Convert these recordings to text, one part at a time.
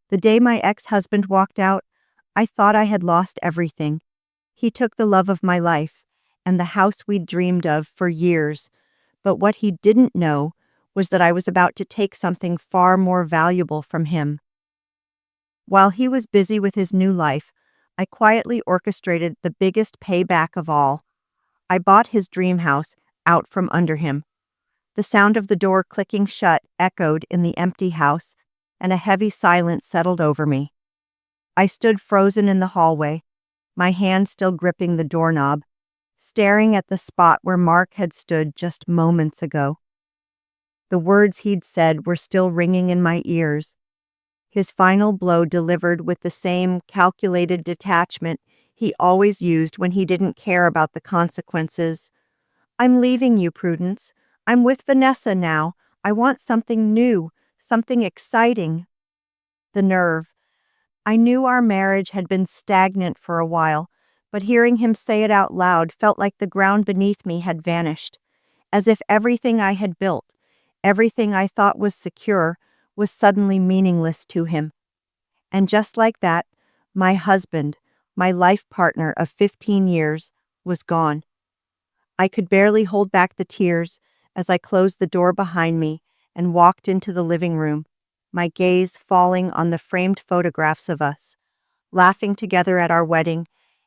The day my ex-husband walked out, I thought I had lost everything. He took the love of my life and the house we'd dreamed of for years, but what he didn't know was that I was about to take something far more valuable from him. While he was busy with his new life, I quietly orchestrated the biggest payback of all. I bought his dream house out from under him. The sound of the door clicking shut echoed in the empty house, and a heavy silence settled over me. I stood frozen in the hallway, my hand still gripping the doorknob, staring at the spot where Mark had stood just moments ago. The words he'd said were still ringing in my ears. His final blow delivered with the same calculated detachment he always used when he didn't care about the consequences. "I'm leaving you, Prudence. I'm with Vanessa now. I want something new, something exciting." The nerve. I knew our marriage had been stagnant for a while, but hearing him say it out loud felt like the ground beneath me had vanished, as if everything I had built, everything I thought was secure, was suddenly meaningless to him. And just like that, my husband, my life partner of 15 years, was gone. I could barely hold back the tears as I closed the door behind me and walked into the living room, my gaze falling on the framed photographs of us, laughing together at our wedding,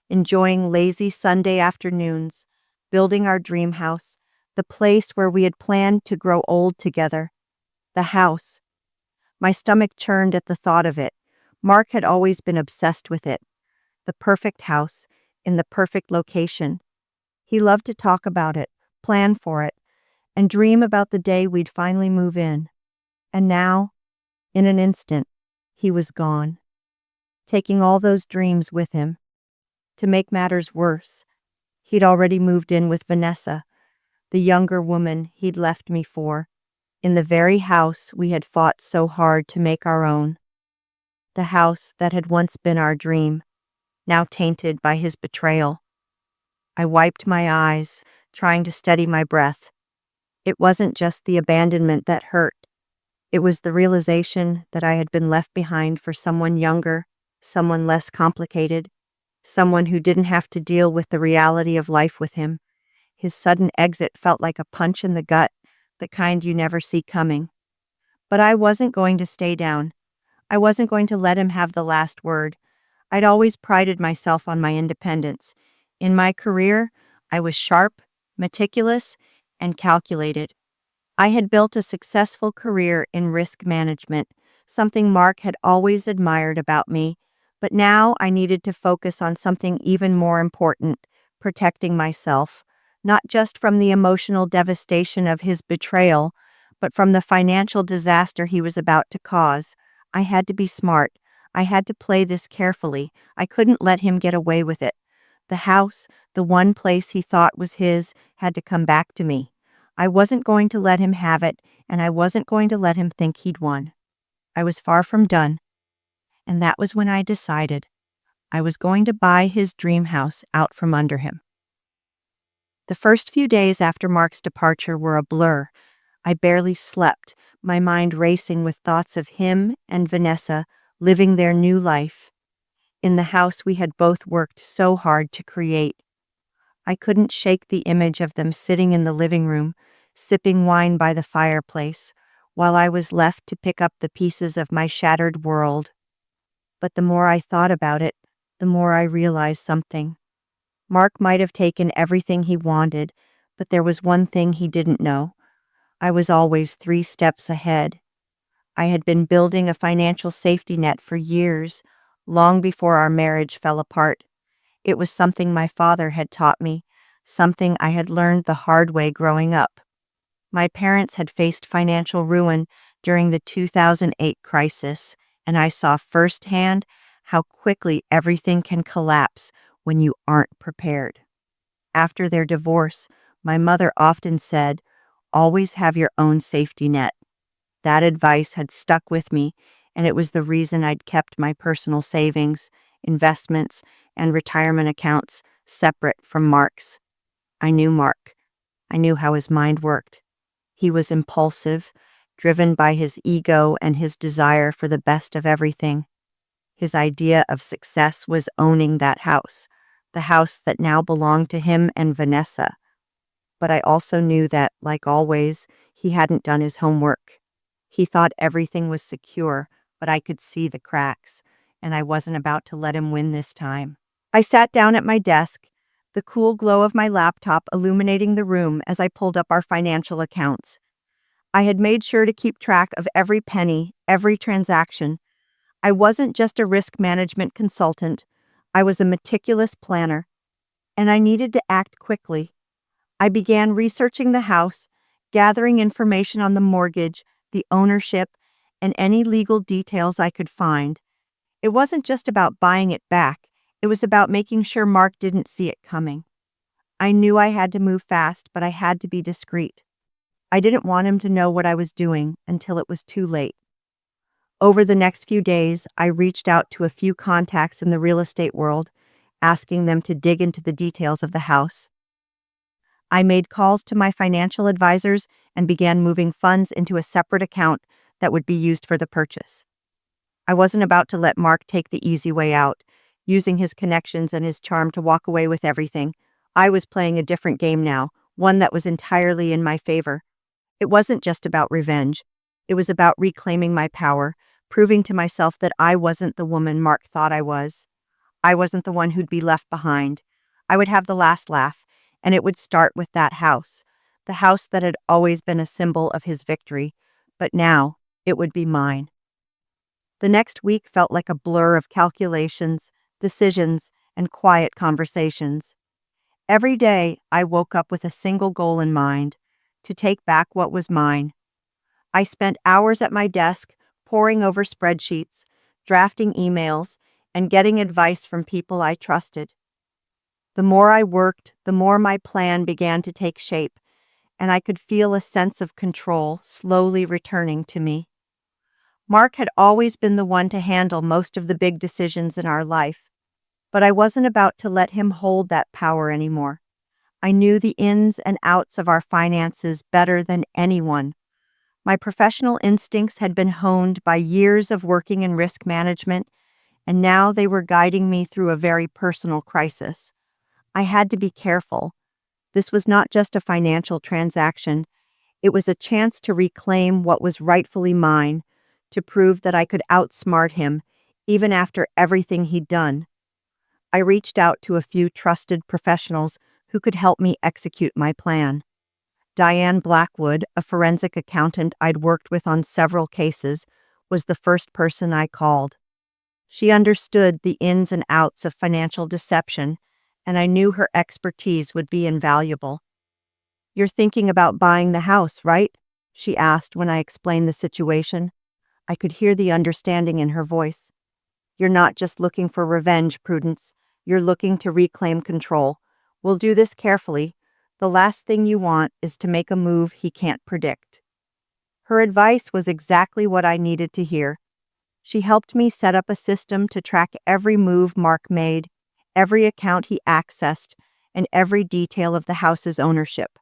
enjoying lazy Sunday afternoons, building our dream house, the place where we had planned to grow old together. The house. My stomach churned at the thought of it. Mark had always been obsessed with it. The perfect house, in the perfect location. He loved to talk about it, plan for it, and dream about the day we'd finally move in. And now, in an instant, he was gone, taking all those dreams with him. To make matters worse, he'd already moved in with Vanessa, the younger woman he'd left me for, in the very house we had fought so hard to make our own. The house that had once been our dream, now tainted by his betrayal. I wiped my eyes, trying to steady my breath. It wasn't just the abandonment that hurt. It was the realization that I had been left behind for someone younger, someone less complicated, someone who didn't have to deal with the reality of life with him. His sudden exit felt like a punch in the gut, the kind you never see coming. But I wasn't going to stay down. I wasn't going to let him have the last word. I'd always prided myself on my independence. In my career, I was sharp, meticulous, and calculated. I had built a successful career in risk management, something Mark had always admired about me, but now I needed to focus on something even more important, protecting myself, not just from the emotional devastation of his betrayal, but from the financial disaster he was about to cause. I had to be smart. I had to play this carefully. I couldn't let him get away with it. The house, the one place he thought was his, had to come back to me. I wasn't going to let him have it, and I wasn't going to let him think he'd won. I was far from done, and that was when I decided I was going to buy his dream house out from under him. The first few days after Mark's departure were a blur. I barely slept, my mind racing with thoughts of him and Vanessa living their new life in the house we had both worked so hard to create. I couldn't shake the image of them sitting in the living room, sipping wine by the fireplace, while I was left to pick up the pieces of my shattered world. But the more I thought about it, the more I realized something. Mark might have taken everything he wanted, but there was one thing he didn't know. I was always 3 steps ahead. I had been building a financial safety net for years, long before our marriage fell apart. It was something my father had taught me, something I had learned the hard way growing up. My parents had faced financial ruin during the 2008 crisis, and I saw firsthand how quickly everything can collapse when you aren't prepared. After their divorce, my mother often said, "Always have your own safety net." That advice had stuck with me, and it was the reason I'd kept my personal savings, investments, and retirement accounts separate from Mark's. I knew Mark. I knew how his mind worked. He was impulsive, driven by his ego and his desire for the best of everything. His idea of success was owning that house, the house that now belonged to him and Vanessa. But I also knew that, like always, he hadn't done his homework. He thought everything was secure, but I could see the cracks, and I wasn't about to let him win this time. I sat down at my desk, the cool glow of my laptop illuminating the room as I pulled up our financial accounts. I had made sure to keep track of every penny, every transaction. I wasn't just a risk management consultant, I was a meticulous planner, and I needed to act quickly. I began researching the house, gathering information on the mortgage, the ownership, and any legal details I could find. It wasn't just about buying it back, it was about making sure Mark didn't see it coming. I knew I had to move fast, but I had to be discreet. I didn't want him to know what I was doing until it was too late. Over the next few days, I reached out to a few contacts in the real estate world, asking them to dig into the details of the house. I made calls to my financial advisors and began moving funds into a separate account that would be used for the purchase. I wasn't about to let Mark take the easy way out, using his connections and his charm to walk away with everything. I was playing a different game now, one that was entirely in my favor. It wasn't just about revenge. It was about reclaiming my power, proving to myself that I wasn't the woman Mark thought I was. I wasn't the one who'd be left behind. I would have the last laugh, and it would start with that house, the house that had always been a symbol of his victory, but now it would be mine. The next week felt like a blur of calculations, decisions, and quiet conversations. Every day, I woke up with a single goal in mind: to take back what was mine. I spent hours at my desk, poring over spreadsheets, drafting emails, and getting advice from people I trusted. The more I worked, the more my plan began to take shape, and I could feel a sense of control slowly returning to me. Mark had always been the one to handle most of the big decisions in our life, but I wasn't about to let him hold that power anymore. I knew the ins and outs of our finances better than anyone. My professional instincts had been honed by years of working in risk management, and now they were guiding me through a very personal crisis. I had to be careful. This was not just a financial transaction. It was a chance to reclaim what was rightfully mine, to prove that I could outsmart him, even after everything he'd done. I reached out to a few trusted professionals who could help me execute my plan. Diane Blackwood, a forensic accountant I'd worked with on several cases, was the first person I called. She understood the ins and outs of financial deception, and I knew her expertise would be invaluable. "You're thinking about buying the house, right?" she asked when I explained the situation. I could hear the understanding in her voice. "You're not just looking for revenge, Prudence. You're looking to reclaim control. We'll do this carefully. The last thing you want is to make a move he can't predict." Her advice was exactly what I needed to hear. She helped me set up a system to track every move Mark made, every account he accessed, and every detail of the house's ownership.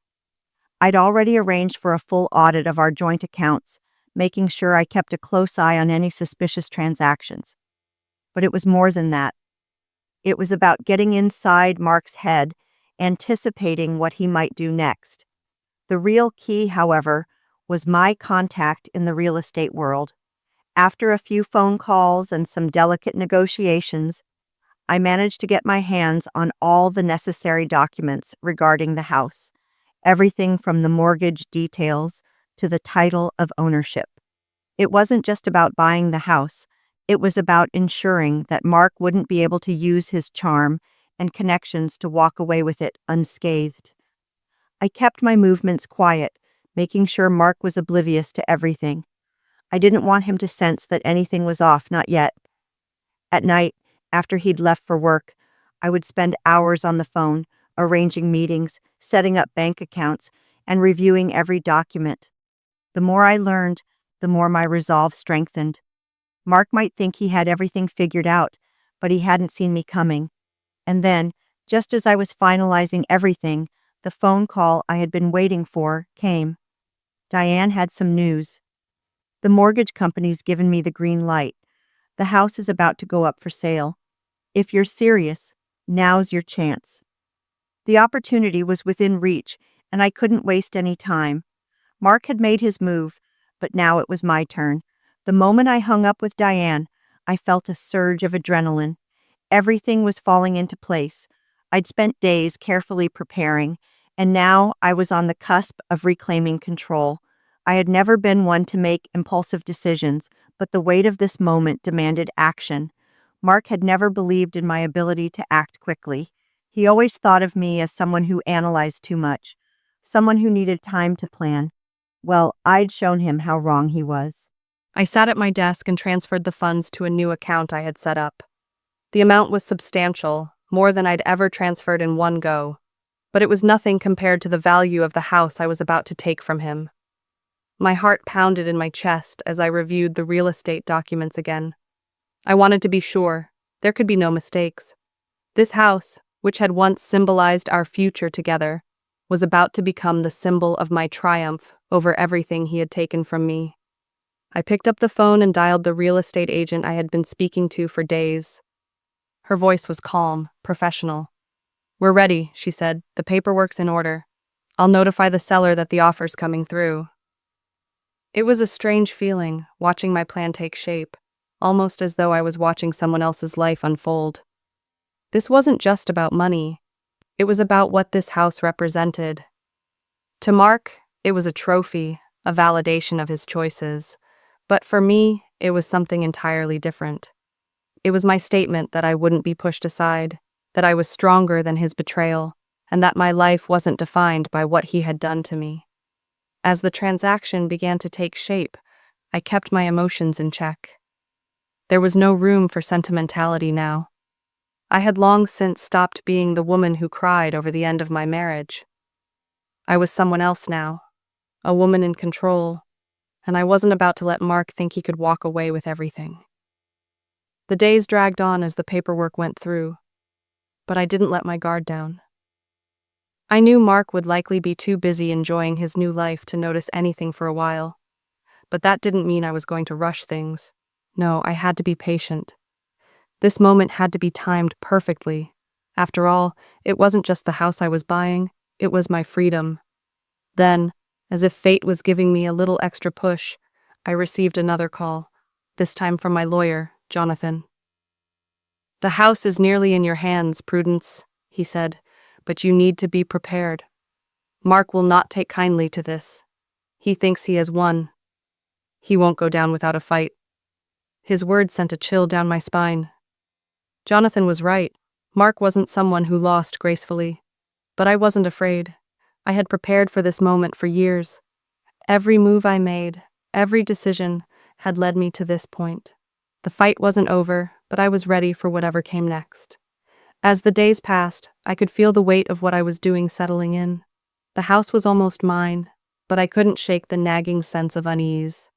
I'd already arranged for a full audit of our joint accounts, making sure I kept a close eye on any suspicious transactions. But it was more than that. It was about getting inside Mark's head, anticipating what he might do next. The real key, however, was my contact in the real estate world. After a few phone calls and some delicate negotiations, I managed to get my hands on all the necessary documents regarding the house, everything from the mortgage details to the title of ownership. It wasn't just about buying the house, it was about ensuring that Mark wouldn't be able to use his charm and connections to walk away with it unscathed. I kept my movements quiet, making sure Mark was oblivious to everything. I didn't want him to sense that anything was off, not yet. At night, after he'd left for work, I would spend hours on the phone, arranging meetings, setting up bank accounts, and reviewing every document. The more I learned, the more my resolve strengthened. Mark might think he had everything figured out, but he hadn't seen me coming. And then, just as I was finalizing everything, the phone call I had been waiting for came. Diane had some news. The mortgage company's given me the green light. The house is about to go up for sale. If you're serious, now's your chance." The opportunity was within reach, and I couldn't waste any time. Mark had made his move, but now it was my turn. The moment I hung up with Diane, I felt a surge of adrenaline. Everything was falling into place. I'd spent days carefully preparing, and now I was on the cusp of reclaiming control. I had never been one to make impulsive decisions, but the weight of this moment demanded action. Mark had never believed in my ability to act quickly. He always thought of me as someone who analyzed too much, someone who needed time to plan. Well, I'd shown him how wrong he was. I sat at my desk and transferred the funds to a new account I had set up. The amount was substantial, more than I'd ever transferred in one go, but it was nothing compared to the value of the house I was about to take from him. My heart pounded in my chest as I reviewed the real estate documents again. I wanted to be sure there could be no mistakes. This house, which had once symbolized our future together, was about to become the symbol of my triumph over everything he had taken from me. I picked up the phone and dialed the real estate agent I had been speaking to for days. Her voice was calm, professional. "We're ready," she said. "The paperwork's in order. I'll notify the seller that the offer's coming through." It was a strange feeling, watching my plan take shape, almost as though I was watching someone else's life unfold. This wasn't just about money. It was about what this house represented. To Mark, it was a trophy, a validation of his choices. But for me, it was something entirely different. It was my statement that I wouldn't be pushed aside, that I was stronger than his betrayal, and that my life wasn't defined by what he had done to me. As the transaction began to take shape, I kept my emotions in check. There was no room for sentimentality now. I had long since stopped being the woman who cried over the end of my marriage. I was someone else now, a woman in control, and I wasn't about to let Mark think he could walk away with everything. The days dragged on as the paperwork went through, but I didn't let my guard down. I knew Mark would likely be too busy enjoying his new life to notice anything for a while, but that didn't mean I was going to rush things. No, I had to be patient. This moment had to be timed perfectly. After all, it wasn't just the house I was buying, it was my freedom. Then, as if fate was giving me a little extra push, I received another call, this time from my lawyer, Jonathan. "The house is nearly in your hands, Prudence," he said, "but you need to be prepared. Mark will not take kindly to this. He thinks he has won. He won't go down without a fight." His words sent a chill down my spine. Jonathan was right. Mark wasn't someone who lost gracefully. But I wasn't afraid. I had prepared for this moment for years. Every move I made, every decision, had led me to this point. The fight wasn't over, but I was ready for whatever came next. As the days passed, I could feel the weight of what I was doing settling in. The house was almost mine, but I couldn't shake the nagging sense of unease.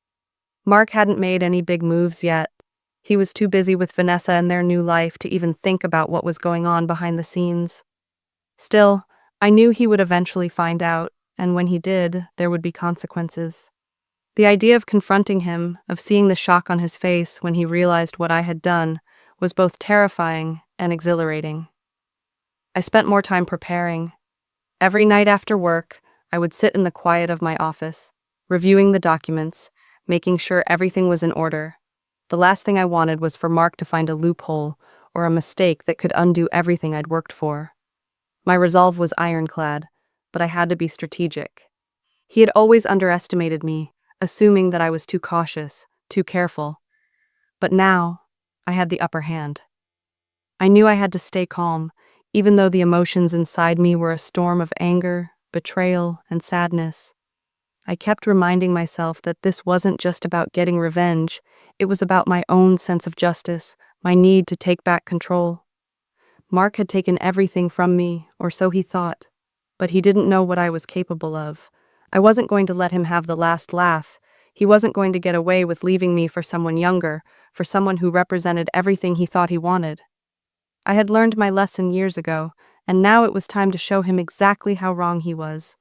Mark hadn't made any big moves yet. He was too busy with Vanessa and their new life to even think about what was going on behind the scenes. Still, I knew he would eventually find out, and when he did, there would be consequences. The idea of confronting him, of seeing the shock on his face when he realized what I had done, was both terrifying and exhilarating. I spent more time preparing. Every night after work, I would sit in the quiet of my office, reviewing the documents, making sure everything was in order. The last thing I wanted was for Mark to find a loophole or a mistake that could undo everything I'd worked for. My resolve was ironclad, but I had to be strategic. He had always underestimated me, assuming that I was too cautious, too careful. But now, I had the upper hand. I knew I had to stay calm, even though the emotions inside me were a storm of anger, betrayal, and sadness. I kept reminding myself that this wasn't just about getting revenge, it was about my own sense of justice, my need to take back control. Mark had taken everything from me, or so he thought, but he didn't know what I was capable of. I wasn't going to let him have the last laugh. He wasn't going to get away with leaving me for someone younger, for someone who represented everything he thought he wanted. I had learned my lesson years ago, and now it was time to show him exactly how wrong he was.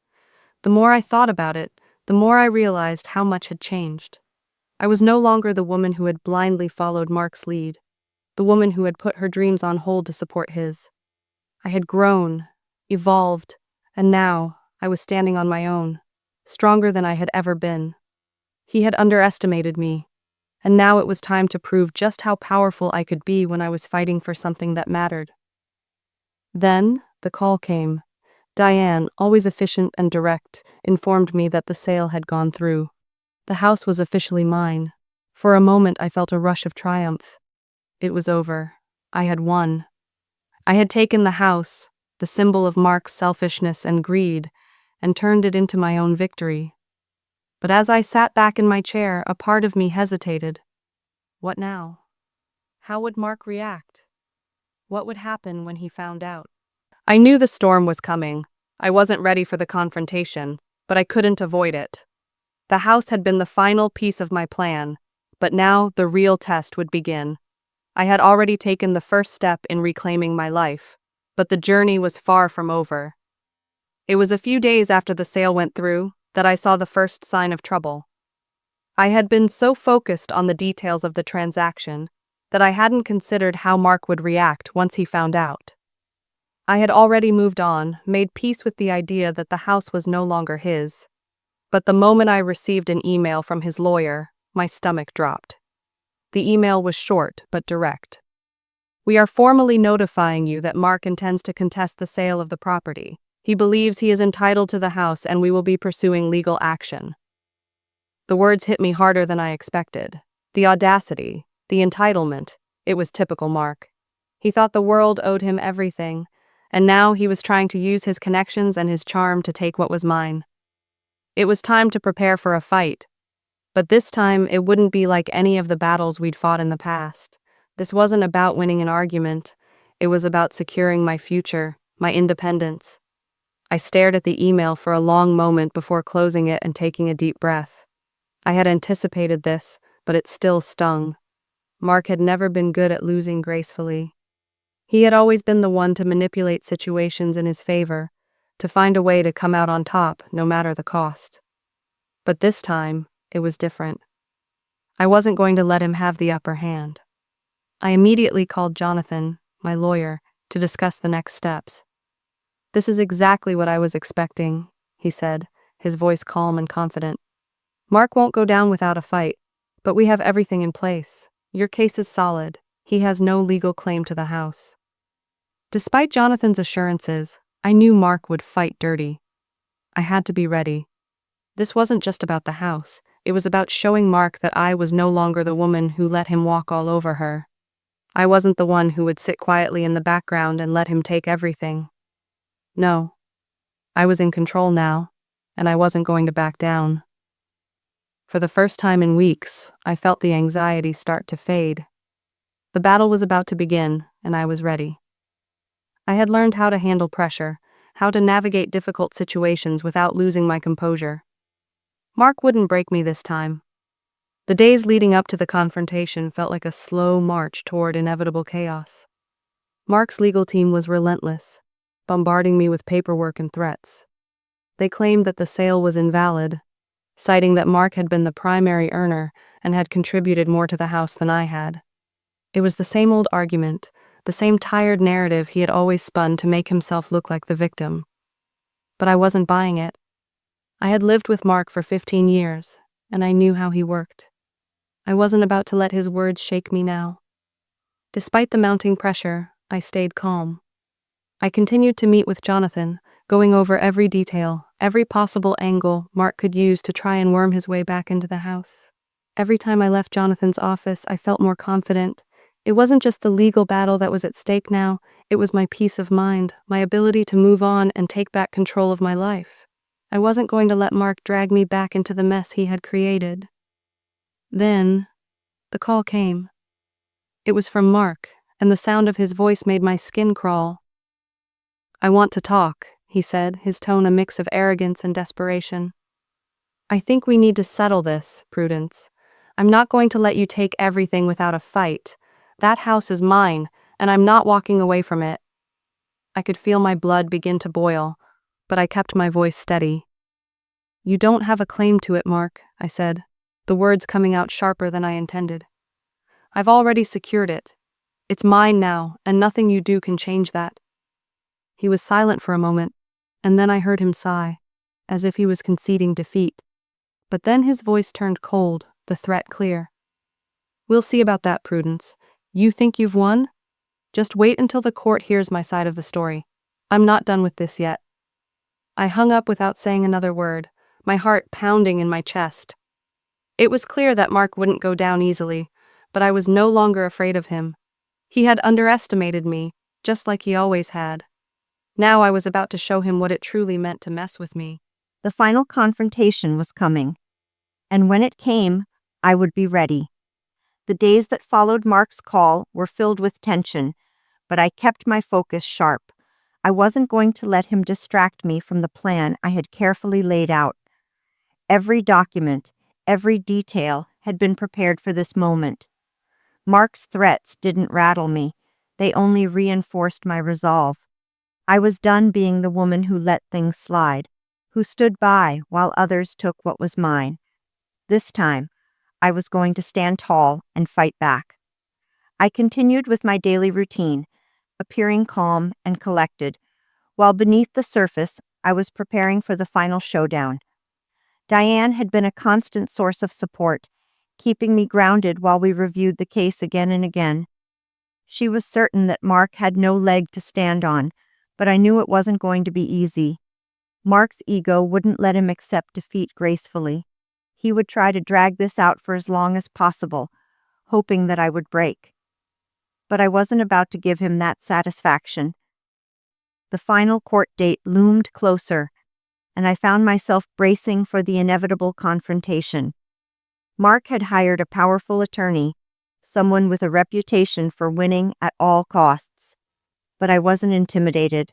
The more I thought about it, the more I realized how much had changed. I was no longer the woman who had blindly followed Mark's lead, the woman who had put her dreams on hold to support his. I had grown, evolved, and now I was standing on my own, stronger than I had ever been. He had underestimated me, and now it was time to prove just how powerful I could be when I was fighting for something that mattered. Then, the call came. Diane, always efficient and direct, informed me that the sale had gone through. The house was officially mine. For a moment, I felt a rush of triumph. It was over. I had won. I had taken the house, the symbol of Mark's selfishness and greed, and turned it into my own victory. But as I sat back in my chair, a part of me hesitated. What now? How would Mark react? What would happen when he found out? I knew the storm was coming. I wasn't ready for the confrontation, but I couldn't avoid it. The house had been the final piece of my plan, but now the real test would begin. I had already taken the first step in reclaiming my life, but the journey was far from over. It was a few days after the sale went through that I saw the first sign of trouble. I had been so focused on the details of the transaction that I hadn't considered how Mark would react once he found out. I had already moved on, made peace with the idea that the house was no longer his. But the moment I received an email from his lawyer, my stomach dropped. The email was short but direct. We are formally notifying you that Mark intends to contest the sale of the property. He believes he is entitled to the house and we will be pursuing legal action. The words hit me harder than I expected. The audacity, the entitlement, it was typical Mark. He thought the world owed him everything, and now he was trying to use his connections and his charm to take what was mine. It was time to prepare for a fight. But this time, it wouldn't be like any of the battles we'd fought in the past. This wasn't about winning an argument. It was about securing my future, my independence. I stared at the email for a long moment before closing it and taking a deep breath. I had anticipated this, but it still stung. Mark had never been good at losing gracefully. He had always been the one to manipulate situations in his favor, to find a way to come out on top, no matter the cost. But this time, it was different. I wasn't going to let him have the upper hand. I immediately called Jonathan, my lawyer, to discuss the next steps. "This is exactly what I was expecting," he said, his voice calm and confident. "Mark won't go down without a fight, but we have everything in place. Your case is solid. He has no legal claim to the house." Despite Jonathan's assurances, I knew Mark would fight dirty. I had to be ready. This wasn't just about the house. It was about showing Mark that I was no longer the woman who let him walk all over her. I wasn't the one who would sit quietly in the background and let him take everything. No. I was in control now, and I wasn't going to back down. For the first time in weeks, I felt the anxiety start to fade. The battle was about to begin, and I was ready. I had learned how to handle pressure, how to navigate difficult situations without losing my composure. Mark wouldn't break me this time. The days leading up to the confrontation felt like a slow march toward inevitable chaos. Mark's legal team was relentless, bombarding me with paperwork and threats. They claimed that the sale was invalid, citing that Mark had been the primary earner and had contributed more to the house than I had. It was the same old argument, the same tired narrative he had always spun to make himself look like the victim. But I wasn't buying it. I had lived with Mark for 15 years, and I knew how he worked. I wasn't about to let his words shake me now. Despite the mounting pressure, I stayed calm. I continued to meet with Jonathan, going over every detail, every possible angle Mark could use to try and worm his way back into the house. Every time I left Jonathan's office, I felt more confident. It wasn't just the legal battle that was at stake now, it was my peace of mind, my ability to move on and take back control of my life. I wasn't going to let Mark drag me back into the mess he had created. Then, the call came. It was from Mark, and the sound of his voice made my skin crawl. "I want to talk," he said, his tone a mix of arrogance and desperation. "I think we need to settle this, Prudence. I'm not going to let you take everything without a fight. That house is mine, and I'm not walking away from it." I could feel my blood begin to boil, but I kept my voice steady. "You don't have a claim to it, Mark," I said. the words coming out sharper than I intended. I've already secured it. It's mine now, and nothing you do can change that. He was silent for a moment, and then I heard him sigh, as if he was conceding defeat. But then his voice turned cold, the threat clear. We'll see about that, Prudence. You think you've won? Just wait until the court hears my side of the story. I'm not done with this yet. I hung up without saying another word, my heart pounding in my chest. It was clear that Mark wouldn't go down easily, but I was no longer afraid of him. He had underestimated me, just like he always had. Now I was about to show him what it truly meant to mess with me. The final confrontation was coming, and when it came, I would be ready. The days that followed Mark's call were filled with tension, but I kept my focus sharp. I wasn't going to let him distract me from the plan I had carefully laid out. Every document, every detail had been prepared for this moment. Mark's threats didn't rattle me. They only reinforced my resolve. I was done being the woman who let things slide, who stood by while others took what was mine. This time, I was going to stand tall and fight back. I continued with my daily routine, appearing calm and collected, while beneath the surface, I was preparing for the final showdown. Diane had been a constant source of support, keeping me grounded while we reviewed the case again and again. She was certain that Mark had no leg to stand on, but I knew it wasn't going to be easy. Mark's ego wouldn't let him accept defeat gracefully. He would try to drag this out for as long as possible, hoping that I would break. But I wasn't about to give him that satisfaction. The final court date loomed closer, and I found myself bracing for the inevitable confrontation. Mark had hired a powerful attorney, someone with a reputation for winning at all costs. But I wasn't intimidated.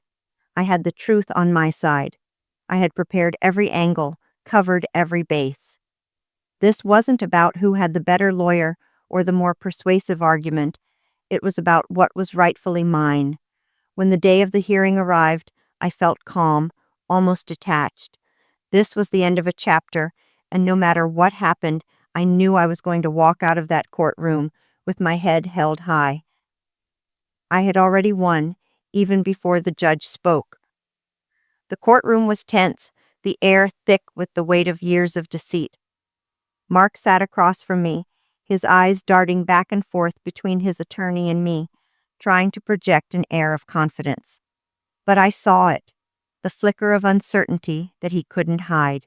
I had the truth on my side. I had prepared every angle, covered every base. This wasn't about who had the better lawyer or the more persuasive argument. It was about what was rightfully mine. When the day of the hearing arrived, I felt calm, almost detached. This was the end of a chapter, and no matter what happened, I knew I was going to walk out of that courtroom with my head held high. I had already won, even before the judge spoke. The courtroom was tense, the air thick with the weight of years of deceit. Mark sat across from me, his eyes darting back and forth between his attorney and me, trying to project an air of confidence. But I saw it, the flicker of uncertainty that he couldn't hide.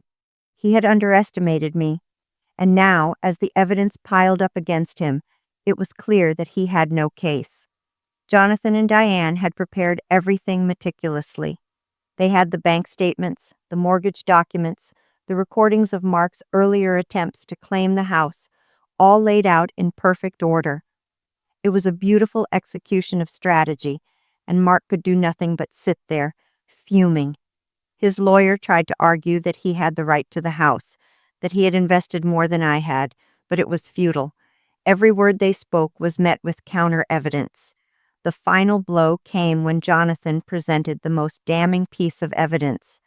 He had underestimated me, and now, as the evidence piled up against him, it was clear that he had no case. Jonathan and Diane had prepared everything meticulously. They had the bank statements, the mortgage documents, the recordings of Mark's earlier attempts to claim the house, all laid out in perfect order. It was a beautiful execution of strategy, and Mark could do nothing but sit there, fuming. His lawyer tried to argue that he had the right to the house, that he had invested more than I had, but it was futile. Every word they spoke was met with counter-evidence. The final blow came when Jonathan presented the most damning piece of evidence,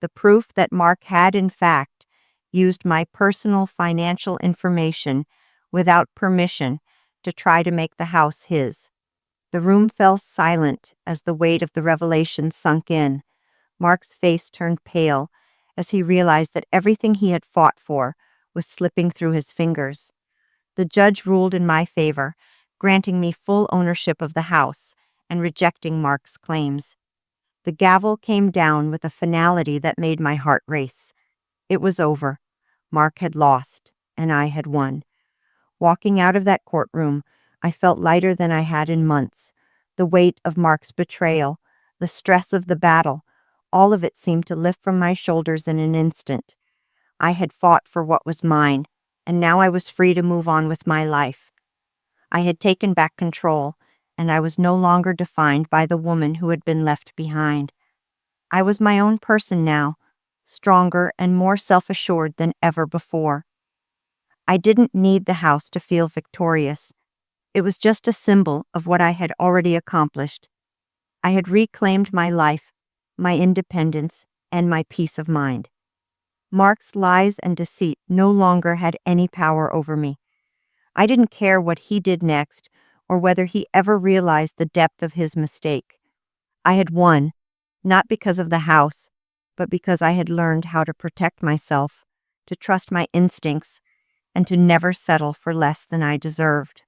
the proof that Mark had, in fact, used my personal financial information without permission to try to make the house his. The room fell silent as the weight of the revelation sunk in. Mark's face turned pale as he realized that everything he had fought for was slipping through his fingers. The judge ruled in my favor, granting me full ownership of the house and rejecting Mark's claims. The gavel came down with a finality that made my heart race. It was over. Mark had lost, and I had won. Walking out of that courtroom, I felt lighter than I had in months. The weight of Mark's betrayal, the stress of the battle, all of it seemed to lift from my shoulders in an instant. I had fought for what was mine, and now I was free to move on with my life. I had taken back control, and I was no longer defined by the woman who had been left behind. I was my own person now, stronger and more self-assured than ever before. I didn't need the house to feel victorious. It was just a symbol of what I had already accomplished. I had reclaimed my life, my independence, and my peace of mind. Mark's lies and deceit no longer had any power over me. I didn't care what he did next or whether he ever realized the depth of his mistake. I had won, not because of the house, but because I had learned how to protect myself, to trust my instincts, and to never settle for less than I deserved.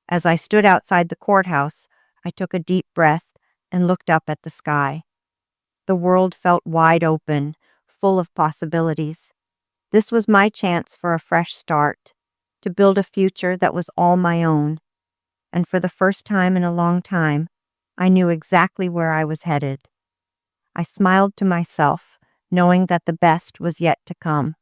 As I stood outside the courthouse, I took a deep breath and looked up at the sky. The world felt wide open, full of possibilities. This was my chance for a fresh start, to build a future that was all my own. And for the first time in a long time, I knew exactly where I was headed. I smiled to myself, knowing that the best was yet to come.